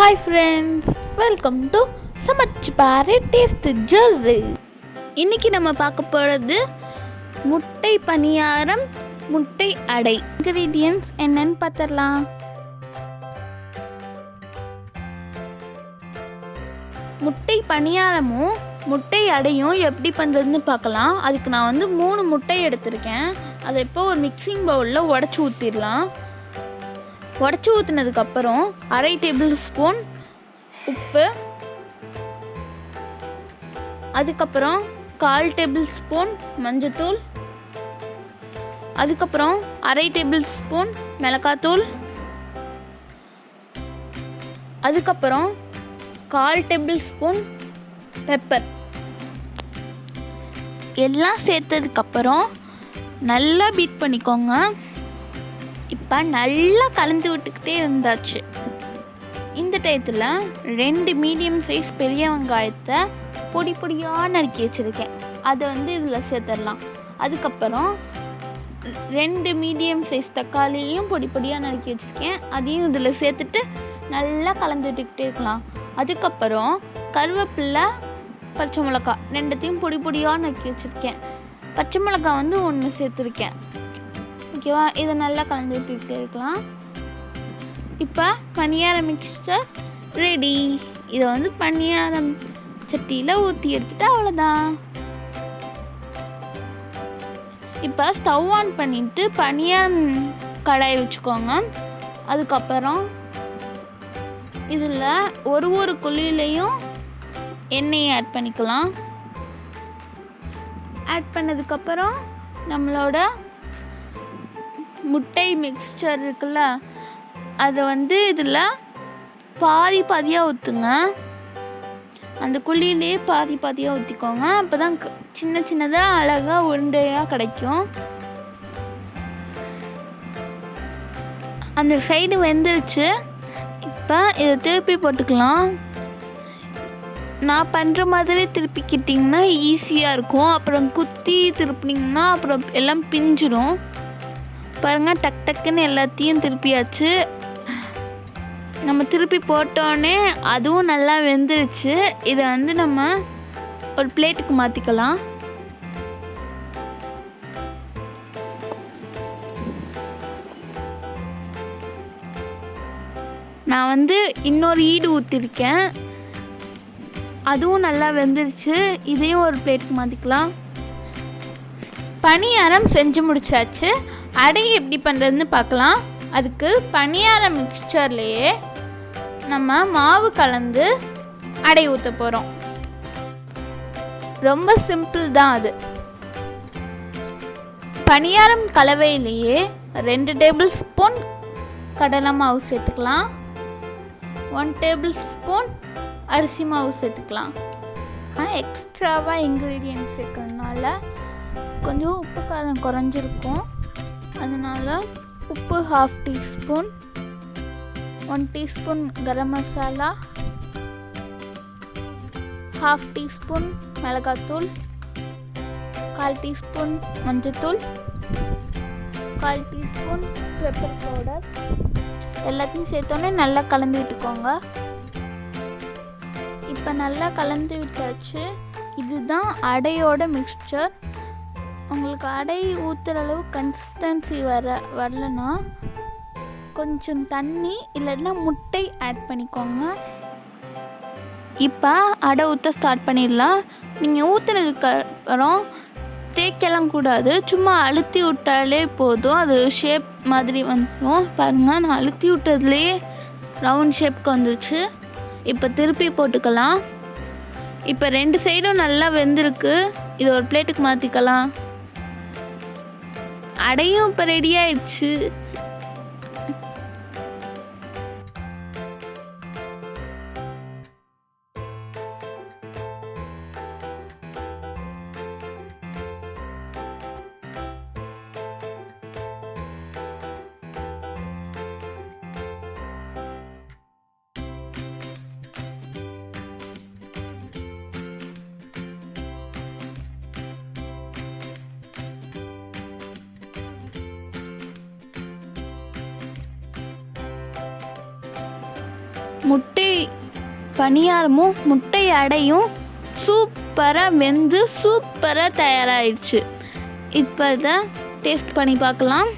Hi friends, welcome to samachupaarutastejoru. இன்னைக்கு நம்ம பார்க்க போறது முட்டை பணியாரம், முட்டை அடை. Ingredients என்னன்னு பார்த்தறலாம். முட்டை பணியாரமும் முட்டை அடையும் எப்படி பண்ணுறதுன்னு பார்க்கலாம். அதுக்கு நான் 3 முட்டை எடுத்திருக்கேன். அதை இப்போ ஒரு மிக்சிங் பவுலில் உடச்சி ஊற்றிடலாம். உடச்சி ஊற்றினதுக்கப்புறம் 1/2 டேபிள் ஸ்பூன் உப்பு, அதுக்கப்புறம் 1/4 டேபிள் ஸ்பூன் மஞ்சத்தூள், அதுக்கப்புறம் 1/2 டேபிள் ஸ்பூன் மிளகாத்தூள், அதுக்கப்புறம் 1/4 டேபிள் ஸ்பூன் பெப்பர் எல்லாம் சேர்த்ததுக்கப்புறம் நல்லா பீட் பண்ணிக்கோங்க. இப்போ நல்லா கலந்து விட்டுக்கிட்டே இருந்தாச்சு. இந்த டயத்தில் 2 மீடியம் சைஸ் பெரிய வெங்காயத்தை பொடி பொடியாக நறுக்கி வச்சுருக்கேன். அதை இதில் சேர்த்துடலாம். அதுக்கப்புறம் 2 மீடியம் சைஸ் தக்காளியும் பொடி பொடியாக நறுக்கி வச்சுருக்கேன். அதையும் இதில் சேர்த்துட்டு நல்லா கலந்து விட்டுக்கிட்டே இருக்கலாம். அதுக்கப்புறம் கருவேப்பிலை, பச்சை மிளகா 2த்தையும் பொடி பொடியாக நறுக்கி வச்சுருக்கேன். பச்சை மிளகா 1 சேர்த்துருக்கேன். ஓகேவா? இதை நல்லா கலந்து விட்டுக்கிட்டே இருக்கலாம். இப்போ பணியார மிக்சர் ரெடி. இதை பணியாரம் சட்டியில் ஊற்றி எடுத்துட்டு அவ்வளோதான். இப்போ ஸ்டவ் ஆன் பண்ணிவிட்டு பணியாரம் கடாய் வச்சுக்கோங்க. அதுக்கப்புறம் இதில் ஒரு குழியிலையும் எண்ணெயை ஆட் பண்ணிக்கலாம். ஆட் பண்ணதுக்கப்புறம் நம்மளோட முட்டை மிக்சர் இருக்குல்ல, அதை இதில் பாதியாக ஊற்றுங்க. அந்த குழியிலே பாதியாக ஊற்றிக்கோங்க. அப்போ தான் சின்ன சின்னதாக அழகாக உருண்டையாக கிடைக்கும். அந்த சைடு வெந்துருச்சு. இப்போ இதை திருப்பி போட்டுக்கலாம். நான் பண்ணுற மாதிரி திருப்பிக்கிட்டிங்கன்னா ஈஸியாக இருக்கும். அப்புறம் குத்தி திருப்பினீங்கன்னா அப்புறம் எல்லாம் பிஞ்சிடும். பாருங்கள், டக் டக்குன்னு எல்லாத்தையும் திருப்பியாச்சு. நம்ம திருப்பி போட்டோன்னே அதுவும் நல்லா வெந்துருச்சு. இதை நம்ம ஒரு பிளேட்டுக்கு மாற்றிக்கலாம். நான் இன்னொரு ஈடு ஊற்றிருக்கேன். அதுவும் நல்லா வெந்துருச்சு. இதையும் ஒரு பிளேட்டுக்கு மாற்றிக்கலாம். பணியாரம் செஞ்சு முடிச்சாச்சு. அடை எப்படி பண்ணுறதுன்னு பார்க்கலாம். அதுக்கு பணியார மிக்சர்லேயே நம்ம மாவு கலந்து அடை ஊற்ற போகிறோம். ரொம்ப சிம்பிள் தான் அது. பணியாரம் கலவையிலேயே 2 டேபிள் ஸ்பூன் கடலை மாவு சேர்த்துக்கலாம். 1 டேபிள் ஸ்பூன் அரிசி மாவு சேர்த்துக்கலாம். எக்ஸ்ட்ராவாக இன்க்ரீடியன்ட்ஸ் சேர்க்கறதுனால கொஞ்சம் உப்பு காரம் குறைஞ்சிருக்கும். அதனால் உப்பு 1/2 teaspoon, 1 teaspoon garam masala, 1/2 teaspoon மிளகாத்தூள், 1/4 டீஸ்பூன் மஞ்சத்தூள், 1/4 டீஸ்பூன் பெப்பர் பவுடர் எல்லாத்தையும் சேர்த்தோன்னே நல்லா கலந்து விட்டுக்கோங்க. இப்போ நல்லா கலந்து விட்டாச்சு. இதுதான் அடையோட மிக்சர். உங்களுக்கு அடை ஊற்றுற அளவு கன்சிஸ்டன்சி வரலன்னா கொஞ்சம் தண்ணி இல்லைன்னா முட்டை ஆட் பண்ணிக்கோங்க. இப்போ அடை ஊற்ற ஸ்டார்ட் பண்ணிடலாம். நீங்கள் ஊற்றுனதுக்கப்புறம் தேய்க்கலாம் கூடாது. சும்மா அழுத்தி விட்டாலே போதும். அது ஷேப் மாதிரி வந்துடும். பாருங்கள், நான் அழுத்தி விட்டதுலேயே ரவுண்ட் ஷேப்புக்கு வந்துருச்சு. இப்போ திருப்பி போட்டுக்கலாம். இப்போ 2 சைடும் நல்லா வெந்திருக்கு. இது ஒரு பிளேட்டுக்கு மாற்றிக்கலாம். அடையும் இப்போ ரெடி ஆயிடுச்சு. முட்டை பணியாரமும் முட்டை அடையும் சூப்பராக வெந்து சூப்பராக தயாராகிடுச்சு. இப்போ இதை டேஸ்ட் பண்ணி பார்க்கலாம்.